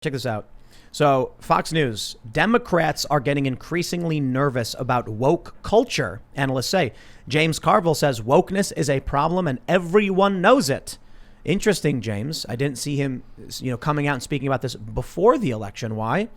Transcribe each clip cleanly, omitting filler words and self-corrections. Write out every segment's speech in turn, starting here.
Check this out. So, Fox News, Democrats are getting increasingly nervous about woke culture. Analysts say. James Carville says wokeness is a problem and everyone knows it. Interesting, James. I didn't see him, coming out and speaking about this before the election. Why?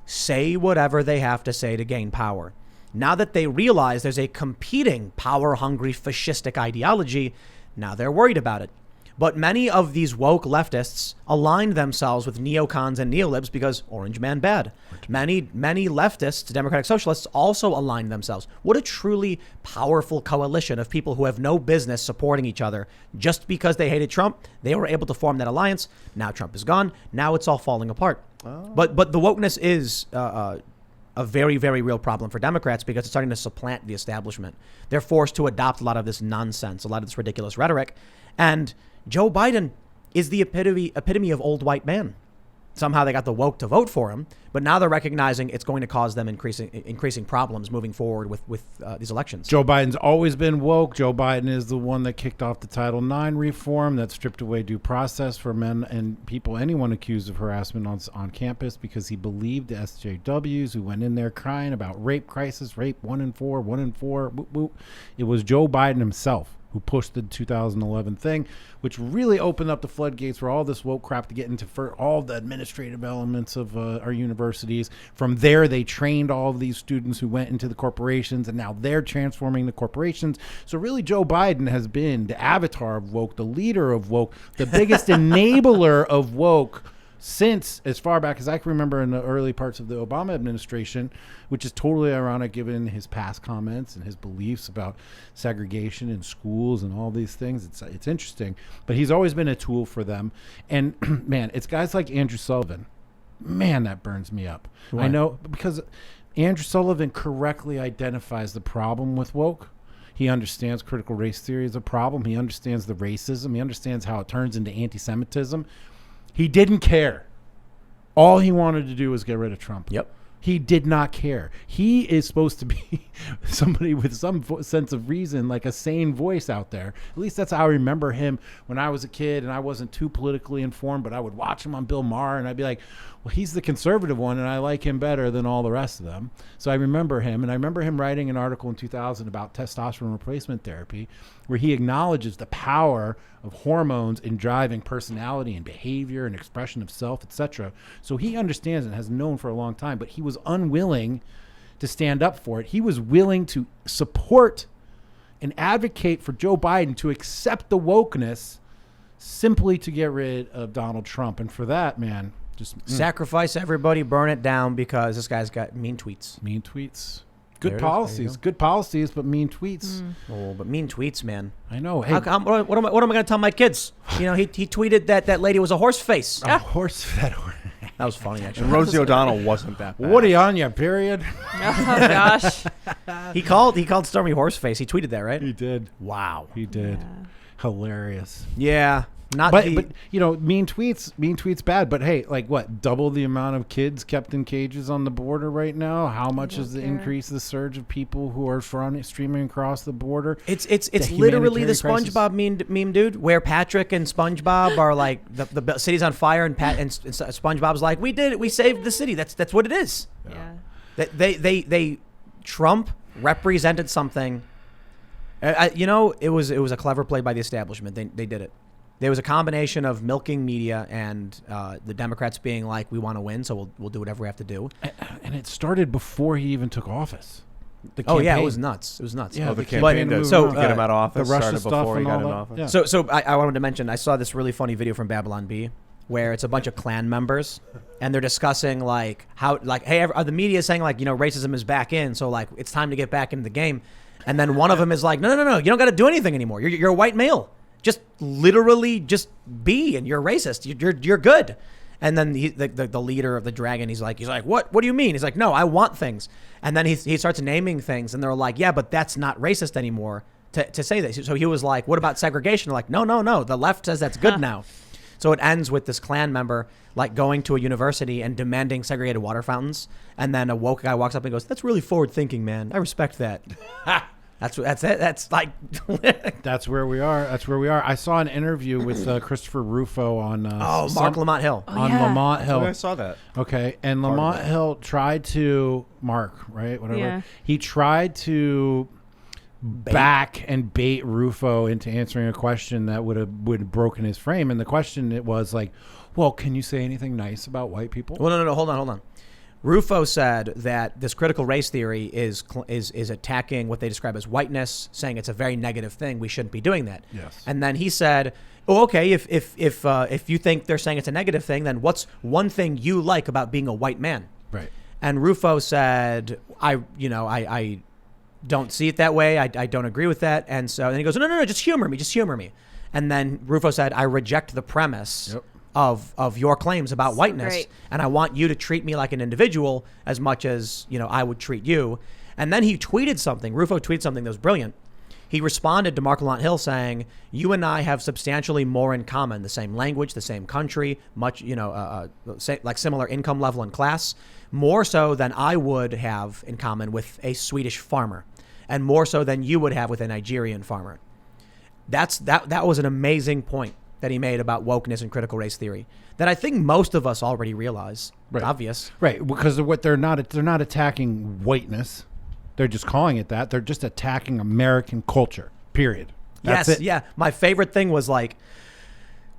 Say whatever they have to say to gain power. Now that they realize there's a competing power-hungry fascistic ideology, now they're worried about it. But many of these woke leftists aligned themselves with neocons and neolibs because orange man bad. Many leftists, democratic socialists, also aligned themselves. What a truly powerful coalition of people who have no business supporting each other. Just because they hated Trump, they were able to form that alliance. Now Trump is gone. Now it's all falling apart. Oh. But the wokeness is a very, very real problem for Democrats because it's starting to supplant the establishment. They're forced to adopt a lot of this nonsense, a lot of this ridiculous rhetoric. And Joe Biden is the epitome of old white man. Somehow they got the woke to vote for him, but now they're recognizing it's going to cause them increasing problems moving forward with these elections. Joe Biden's always been woke. Joe Biden is the one that kicked off the Title IX reform that stripped away due process for men and people, anyone accused of harassment on campus because he believed the SJWs who went in there crying about rape crisis, rape 1 in 4, 1 in 4. Whoop, whoop. It was Joe Biden himself who pushed the 2011 thing, which really opened up the floodgates for all this woke crap to get into for all the administrative elements of our universities. From there, they trained all of these students who went into the corporations, and now they're transforming the corporations. So really, Joe Biden has been the avatar of woke, the leader of woke, the biggest enabler of woke since as far back as I can remember in the early parts of the Obama administration, which is totally ironic given his past comments and his beliefs about segregation in schools and all these things. It's interesting, but he's always been a tool for them. And man, it's guys like Andrew Sullivan. Man, that burns me up. Why? I know, because Andrew Sullivan correctly identifies the problem with woke. He understands critical race theory is a problem. He understands the racism. He understands how it turns into anti-Semitism. He didn't care. All he wanted to do was get rid of Trump. Yep. He did not care. He is supposed to be somebody with some sense of reason, like a sane voice out there. At least that's how I remember him when I was a kid and I wasn't too politically informed, but I would watch him on Bill Maher and I'd be like, well, he's the conservative one and I like him better than all the rest of them. So I remember him, and I remember him writing an article in 2000 about testosterone replacement therapy where he acknowledges the power of hormones in driving personality and behavior and expression of self, etc. So he understands and has known for a long time, but he was unwilling to stand up for it. He was willing to support and advocate for Joe Biden to accept the wokeness simply to get rid of Donald Trump. And for that, man, just sacrifice everybody, burn it down because this guy's got mean tweets. Mean tweets. Good policies, but mean tweets. Oh, but mean tweets, man. I know. Hey, what am I going to tell my kids? He tweeted that lady was a horse face. A horse fed horse. That was funny, actually. And Rosie O'Donnell wasn't that bad. What are you on you, period? Oh, gosh. He called Stormy horseface. He tweeted that, right? He did. Wow. He did. Yeah. Hilarious. Yeah. But mean tweets bad. But hey, like what? Double the amount of kids kept in cages on the border right now. How much is the increase, the surge of people who are streaming across the border? It's literally the SpongeBob meme, dude. Where Patrick and SpongeBob are like the city's on fire, and SpongeBob's like, we did it, we saved the city. That's what it is. Yeah. They Trump represented something. It was a clever play by the establishment. They did it. There was a combination of milking media and the Democrats being like, we want to win, so we'll do whatever we have to do. And it started before he even took office. Oh, yeah, it was nuts. Yeah, the campaign to get him out of office the Russia started stuff before he got in that. office. Yeah. So I wanted to mention, I saw this really funny video from Babylon Bee where it's a bunch of Klan members and they're discussing like how, like, hey, the media is saying like, racism is back in, so like it's time to get back into the game. And then one of them is like, no, you don't got to do anything anymore. You're a white male. Just literally just be, and you're racist. You're good. And then the leader of the dragon, he's like, what do you mean? He's like, no, I want things. And then he starts naming things, and they're like, yeah, but that's not racist anymore to say this. So he was like, what about segregation? Like, no, the left says that's good now. So it ends with this Klan member like going to a university and demanding segregated water fountains, and then a woke guy walks up and goes, that's really forward thinking, man. I respect that. That's it. That's like That's where we are. I saw an interview with Christopher Rufo on Mark Lamont Hill. Lamont Hill. I saw that. Okay, and Lamont Hill tried to whatever. Yeah. He tried to bait Rufo into answering a question that would have broken his frame. And the question it was like, well, can you say anything nice about white people? Well, no. Hold on. Rufo said that this critical race theory is attacking what they describe as whiteness, saying it's a very negative thing. We shouldn't be doing that. Yes. And then he said, "Oh, okay. If you think they're saying it's a negative thing, then what's one thing you like about being a white man?" Right. And Rufo said, "I don't see it that way. I don't agree with that." And so then he goes, "No, just humor me. And then Rufo said, "I reject the premise." Of your claims about whiteness, great. And I want you to treat me like an individual as much as I would treat you." And then he tweeted something. Rufo tweeted something that was brilliant. He responded to Mark Lamont Hill saying, "You and I have substantially more in common: the same language, the same country, much like similar income level and class, more so than I would have in common with a Swedish farmer, and more so than you would have with a Nigerian farmer." That was an amazing point that he made about wokeness and critical race theory that I think most of us already realize. Right. It's obvious. Right, because what they're not attacking whiteness. They're just calling it that. They're just attacking American culture. Period. That's it. Yeah. My favorite thing was like,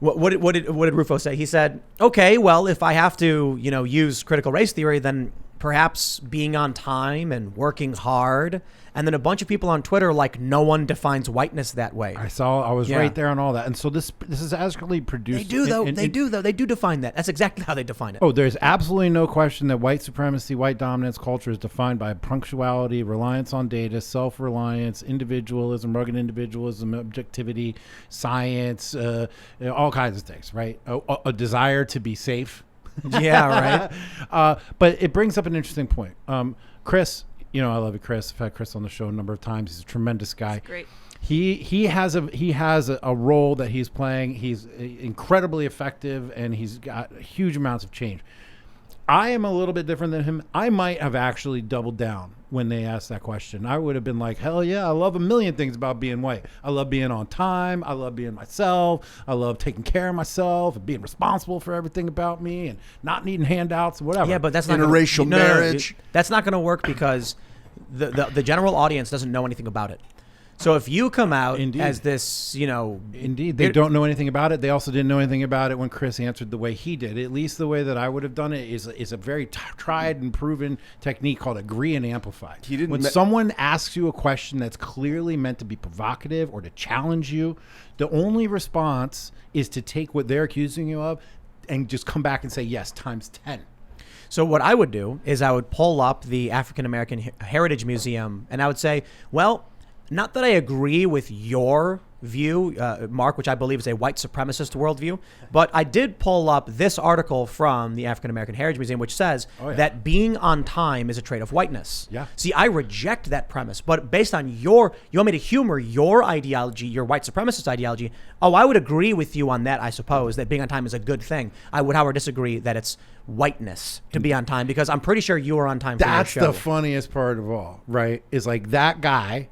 what did Rufo say? He said, "Okay, well, if I have to, use critical race theory, then perhaps being on time and working hard." And then a bunch of people on Twitter like, "No one defines whiteness that way." I was right there on all that. And so this is actually produced. They do though. They do define that. That's exactly how they define it. Oh, there's absolutely no question that white supremacy, white dominance culture is defined by punctuality, reliance on data, self-reliance, individualism, rugged individualism, objectivity, science, all kinds of things, right? A desire to be safe. Yeah, right. But it brings up an interesting point. Chris, I love you, Chris. I've had Chris on the show a number of times. He's a tremendous guy. That's great. He has a role that he's playing. He's incredibly effective, and he's got huge amounts of change. I am a little bit different than him. I might have actually doubled down when they asked that question. I would have been like, hell yeah, I love a million things about being white. I love being on time. I love being myself. I love taking care of myself and being responsible for everything about me and not needing handouts, whatever. Yeah, but that's not interracial marriage. That's not going to work because the general audience doesn't know anything about it. So if you come out as this, Indeed. They don't know anything about it. They also didn't know anything about it when Chris answered the way he did. At least the way that I would have done it is a very tried and proven technique called agree and amplify. When someone asks you a question that's clearly meant to be provocative or to challenge you, the only response is to take what they're accusing you of and just come back and say, yes, times 10. So what I would do is I would pull up the African American Heritage Museum and I would say, well, not that I agree with your view, Mark, which I believe is a white supremacist worldview, but I did pull up this article from the African American Heritage Museum, which says that being on time is a trait of whiteness. Yeah. See, I reject that premise, but based on you want me to humor your ideology, your white supremacist ideology. Oh, I would agree with you on that, I suppose, that being on time is a good thing. I would, however, disagree that it's whiteness to be on time because I'm pretty sure you are on time for your show. That's the funniest part of all, right? Is like that guy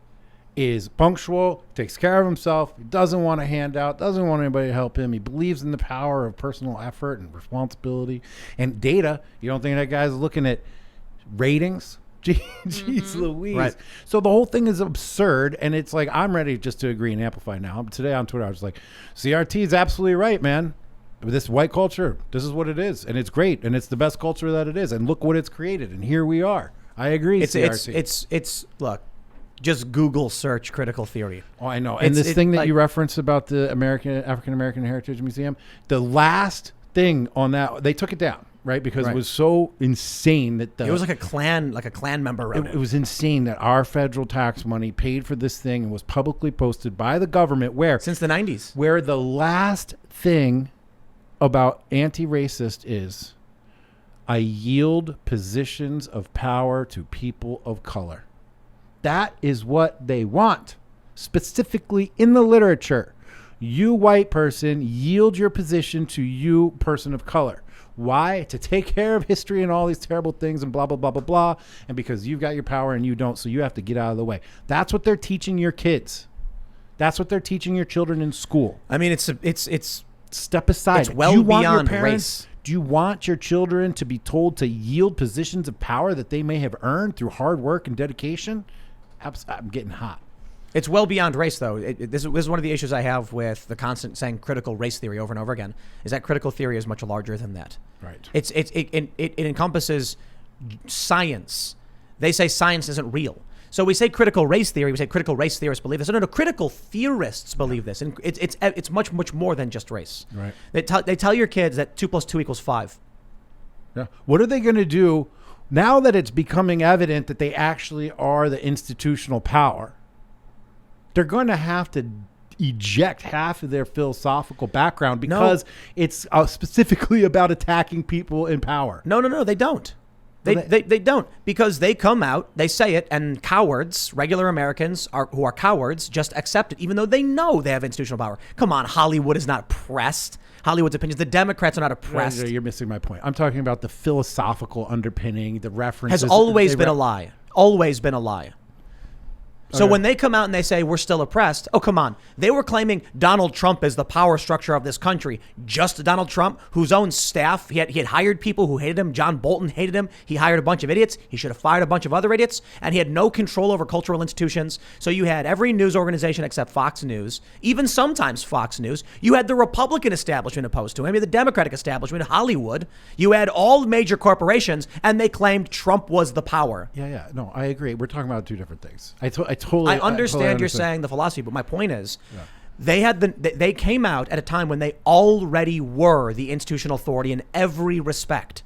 is punctual, takes care of himself, he doesn't want a handout, doesn't want anybody to help him. He believes in the power of personal effort and responsibility and data. You don't think that guy's looking at ratings? Jeez Louise. Right. So the whole thing is absurd, and it's like I'm ready just to agree and amplify now. Today on Twitter, I was like, CRT is absolutely right, man. This white culture, this is what it is, and it's great, and it's the best culture that it is, and look what it's created, and here we are. I agree, CRT. It's look, just Google search critical theory. Oh, I know. And this thing that you referenced about the African American Heritage Museum, the last thing on that, they took it down, right? Because it was so insane that it was like a clan member wrote it. It was insane that our federal tax money paid for this thing and was publicly posted by the government since the 90s. Where the last thing about anti-racist is I yield positions of power to people of color. That is what they want, specifically in the literature. You white person, yield your position to you person of color. Why? To take care of history and all these terrible things and blah, blah, blah, blah, blah. And because you've got your power and you don't, so you have to get out of the way. That's what they're teaching your kids. That's what they're teaching your children in school. I mean, it's step aside. It's well beyond race. Do you want your children to be told to yield positions of power that they may have earned through hard work and dedication? I'm getting hot. It's well beyond race, though. This is one of the issues I have with the constant saying critical race theory over and over again, is that critical theory is much larger than that. Right. It encompasses science. They say science isn't real. So we say critical race theory. We say critical race theorists believe this. No, critical theorists believe this. And it's much more than just race. Right. They tell your kids that 2 + 2 = 5. Yeah. What are they going to do now that it's becoming evident that they actually are the institutional power? They're going to have to eject half of their philosophical background because it's specifically about attacking people in power. No, they don't. They don't, because they come out, they say it, and cowards, regular Americans who are cowards, just accept it, even though they know they have institutional power. Come on, Hollywood is not pressed. Hollywood's opinions. The Democrats are not oppressed. You're missing my point. I'm talking about the philosophical underpinning, the references. Has always been a lie. Always been a lie. So when they come out and they say we're still oppressed, oh, come on. They were claiming Donald Trump is the power structure of this country. Just Donald Trump, whose own staff, he had hired people who hated him. John Bolton hated him. He hired a bunch of idiots. He should have fired a bunch of other idiots. And he had no control over cultural institutions. So you had every news organization except Fox News, even sometimes Fox News. You had the Republican establishment opposed to him. You had the Democratic establishment, Hollywood. You had all major corporations, and they claimed Trump was the power. Yeah. No, I agree. We're talking about two different things. I understand you're saying the philosophy, but my point is, they came out at a time when they already were the institutional authority in every respect,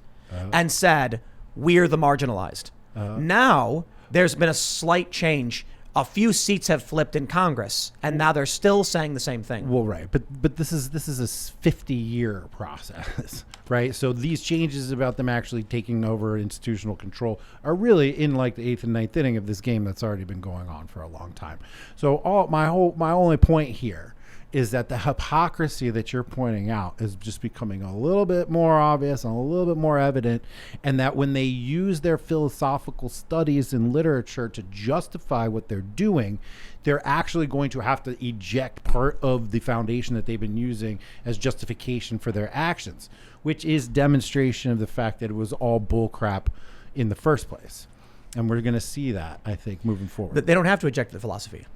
and said we're the marginalized. Now there's been a slight change. A few seats have flipped in Congress, and now they're still saying the same thing. Well, right, but this is a 50-year process, right? So these changes about them actually taking over institutional control are really in like the 8th and 9th inning of this game that's already been going on for a long time. So my only point here is that the hypocrisy that you're pointing out is just becoming a little bit more obvious and a little bit more evident, and that when they use their philosophical studies and literature to justify what they're doing, they're actually going to have to eject part of the foundation that they've been using as justification for their actions, which is demonstration of the fact that it was all bullcrap in the first place. And we're going to see that, I think, moving forward. They don't have to eject the philosophy.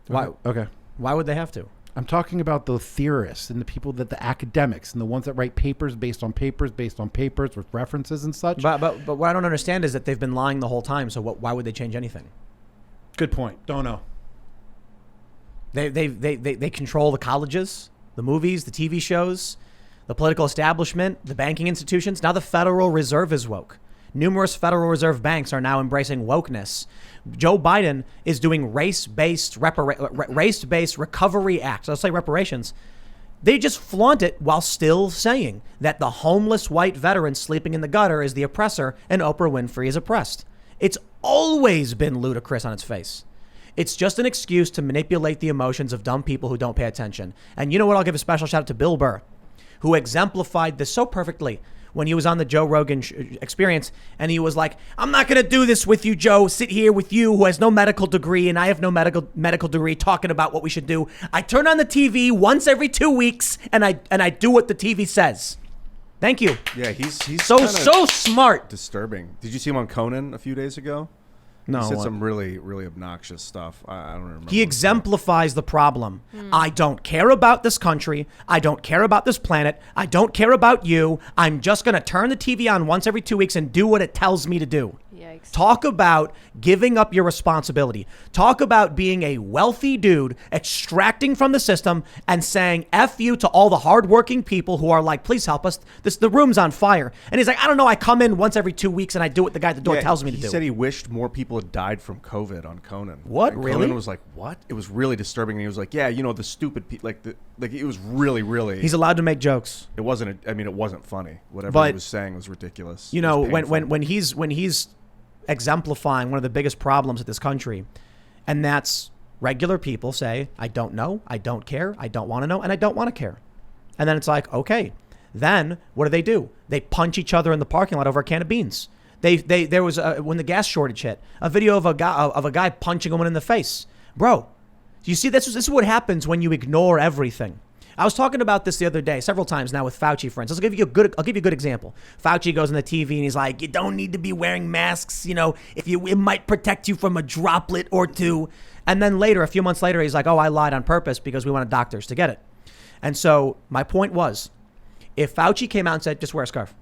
Why? Okay. Why would they have to? I'm talking about the theorists and the people the academics and the ones that write papers based on papers with references and such. But what I don't understand is that they've been lying the whole time. So why would they change anything? Good point. Don't know. They control the colleges, the movies, the TV shows, the political establishment, the banking institutions. Now the Federal Reserve is woke. Numerous Federal Reserve banks are now embracing wokeness. Joe Biden is doing race-based recovery acts. I'll say reparations. They just flaunt it while still saying that the homeless white veteran sleeping in the gutter is the oppressor and Oprah Winfrey is oppressed. It's always been ludicrous on its face. It's just an excuse to manipulate the emotions of dumb people who don't pay attention. And you know what? I'll give a special shout out to Bill Burr, who exemplified this so perfectly when he was on the Joe Rogan Experience, and he was like, I'm not going to do this with you, Joe. Sit here with you who has no medical degree, and I have no medical degree, talking about what we should do. I turn on the TV once every 2 weeks, and I do what the TV says. Thank you. Yeah, he's so smart. Disturbing. Did you see him on Conan a few days ago? No. He said some really, really obnoxious stuff. I don't remember. He exemplifies the problem. I don't care about this country. I don't care about this planet. I don't care about you. I'm just going to turn the TV on once every 2 weeks and do what it tells me to do. Yikes. Talk about giving up your responsibility. Talk about being a wealthy dude, extracting from the system and saying F you to all the hardworking people who are like, please help us. The room's on fire. And he's like, I don't know. I come in once every 2 weeks and I do what the guy at the door tells me to do. He said he wished more people had died from COVID on Conan. What? And Really? Conan was like, what? It was really disturbing. And he was like, yeah, you know, the stupid people, like it was really, really. He's allowed to make jokes. It wasn't. It wasn't funny. Whatever But, he was saying was ridiculous. You It know, was painful. when he's exemplifying one of the biggest problems of this country, and that's regular people say, I don't know, I don't care, I don't want to know, and I don't want to care. And then it's like, okay, Then what do? They punch each other in the parking lot over a can of beans. There was when the gas shortage hit, a video of a guy punching a woman in the face. Bro, you see, this is what happens when you ignore everything. I was talking about this the other day, several times now with Fauci, for instance. I'll give you a good example. Fauci goes on the TV and he's like, you don't need to be wearing masks. It might protect you from a droplet or two. And then later, a few months later, he's like, oh, I lied on purpose because we wanted doctors to get it. And so my point was, if Fauci came out and said, just wear a scarf,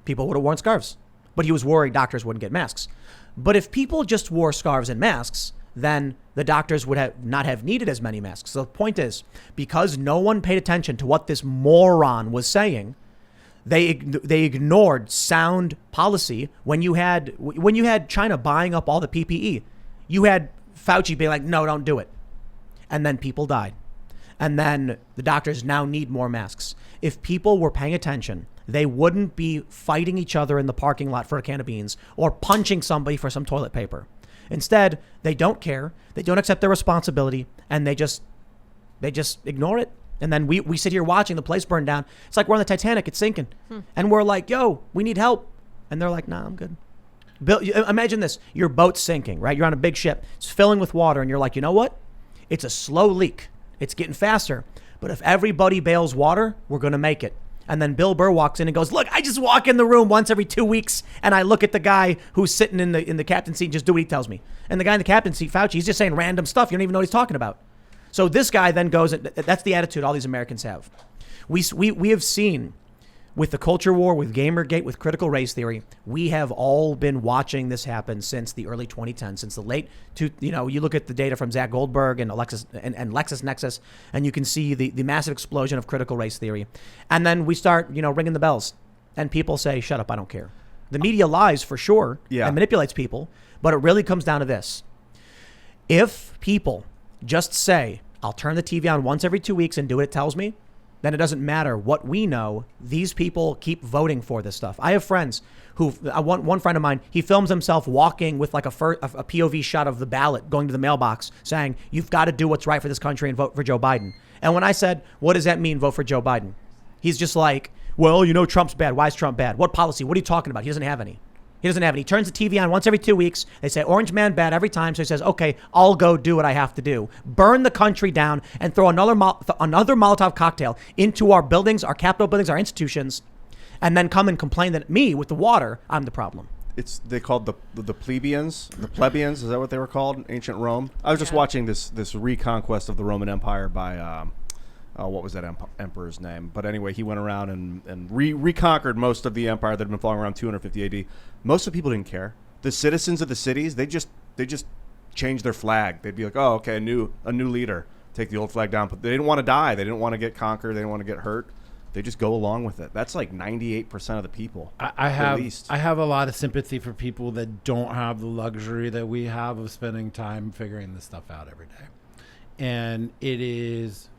people would have worn scarves. But he was worried doctors wouldn't get masks. But if people just wore scarves and masks, then the doctors would not have needed as many masks. So the point is, because no one paid attention to what this moron was saying, they ignored sound policy. When you had China buying up all the PPE, you had Fauci being like, no, don't do it. And then people died. And then the doctors now need more masks. If people were paying attention, they wouldn't be fighting each other in the parking lot for a can of beans or punching somebody for some toilet paper. Instead, they don't care. They don't accept their responsibility, and they just ignore it. And then we sit here watching the place burn down. It's like we're on the Titanic, it's sinking. And we're like, yo, we need help. And they're like, nah, I'm good. Bill, imagine this. Your boat's sinking, right? You're on a big ship. It's filling with water, and you're like, you know what? It's a slow leak. It's getting faster. But if everybody bails water, we're going to make it. And then Bill Burr walks in and goes, look, I just walk in the room once every 2 weeks and I look at the guy who's sitting in the captain's seat and just do what he tells me. And the guy in the captain's seat, Fauci, he's just saying random stuff. You don't even know what he's talking about. So this guy then goes, that's the attitude all these Americans have. We have seen with the culture war, with Gamergate, with critical race theory, we have all been watching this happen since the early 2010s, since the late, you look at the data from Zach Goldberg and LexisNexis, and you can see the massive explosion of critical race theory. And then we start, ringing the bells, and people say, shut up, I don't care. The media lies for sure and manipulates people, but it really comes down to this. If people just say, I'll turn the TV on once every 2 weeks and do what it tells me, then it doesn't matter what we know. These people keep voting for this stuff. I have friends who, one friend of mine, he films himself walking with like a POV shot of the ballot going to the mailbox saying, you've got to do what's right for this country and vote for Joe Biden. And when I said, what does that mean, vote for Joe Biden? He's just like, well, Trump's bad. Why is Trump bad? What policy? What are you talking about? He doesn't have any. He turns the TV on once every 2 weeks. They say orange man bad every time. So he says, okay, I'll go do what I have to do. Burn the country down and throw another Molotov cocktail into our buildings, our Capitol buildings, our institutions, and then come and complain that me with the water, I'm the problem. They called the plebeians. The plebeians, is that what they were called in ancient Rome? I was just watching this reconquest of the Roman Empire by what was that emperor's name? But anyway, he went around and reconquered most of the empire that had been falling around 250 AD. Most of the people didn't care. The citizens of the cities, they just changed their flag. They'd be like, oh, okay, a new leader. Take the old flag down. But they didn't want to die. They didn't want to get conquered. They didn't want to get hurt. They just go along with it. That's like 98% of the people. I have a lot of sympathy for people that don't have the luxury that we have of spending time figuring this stuff out every day. And it is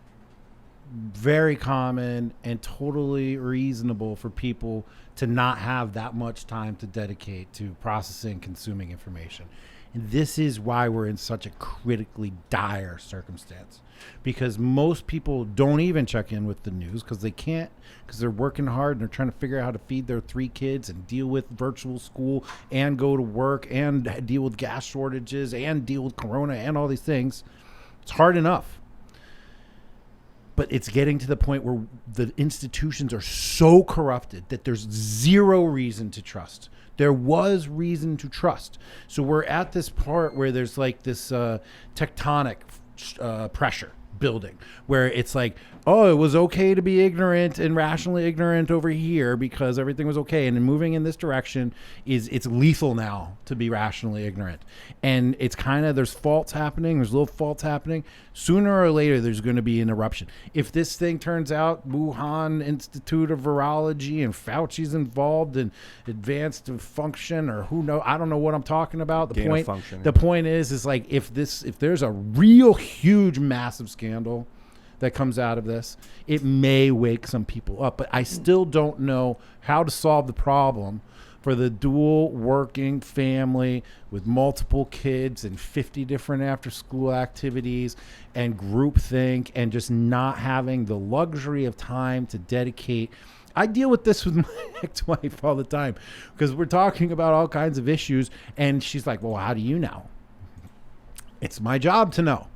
very common and totally reasonable for people to not have that much time to dedicate to processing, consuming information. And this is why we're in such a critically dire circumstance, because most people don't even check in with the news because they can't, because they're working hard and they're trying to figure out how to feed their 3 kids and deal with virtual school and go to work and deal with gas shortages and deal with corona and all these things. It's hard enough. But it's getting to the point where the institutions are so corrupted that there's zero reason to trust. There was reason to trust. So we're at this part where there's like this tectonic pressure building where it's like, oh, it was okay to be ignorant and rationally ignorant over here because everything was okay. And then moving in this direction it's lethal now to be rationally ignorant. And it's kind of, there's faults happening. There's little faults happening. Sooner or later, there's going to be an eruption. If this thing turns out Wuhan Institute of Virology and Fauci's involved in advanced function or who know, I don't know what I'm talking about. The point is like, if there's a real huge, massive scandal that comes out of this, it may wake some people up. But I still don't know how to solve the problem for the dual working family with multiple kids and 50 different after school activities and groupthink and just not having the luxury of time to dedicate I deal with this with my ex-wife all the time because we're talking about all kinds of issues, and she's like, well, how do you know? It's my job to know.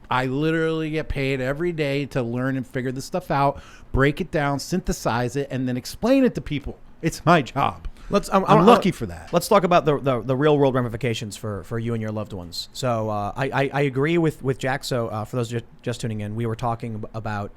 I literally get paid every day to learn and figure this stuff out, break it down, synthesize it, and then explain it to people. It's my job. I'm lucky for that. Let's talk about the real world ramifications for you and your loved ones. So I agree with Jack. So for those just tuning in, we were talking about,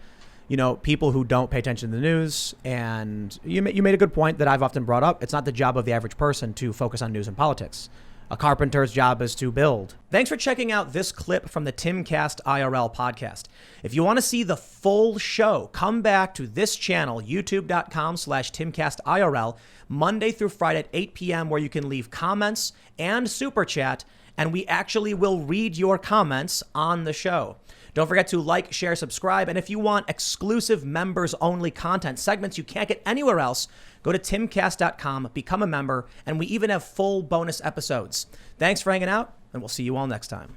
people who don't pay attention to the news. And you made a good point that I've often brought up. It's not the job of the average person to focus on news and politics. A carpenter's job is to build. Thanks for checking out this clip from the Timcast IRL podcast. If you want to see the full show, come back to this channel, youtube.com/TimcastIRL, Monday through Friday at 8 p.m., where you can leave comments and super chat, and we actually will read your comments on the show. Don't forget to like, share, subscribe, and if you want exclusive members-only content segments you can't get anywhere else, go to timcast.com, become a member, and we even have full bonus episodes. Thanks for hanging out, and we'll see you all next time.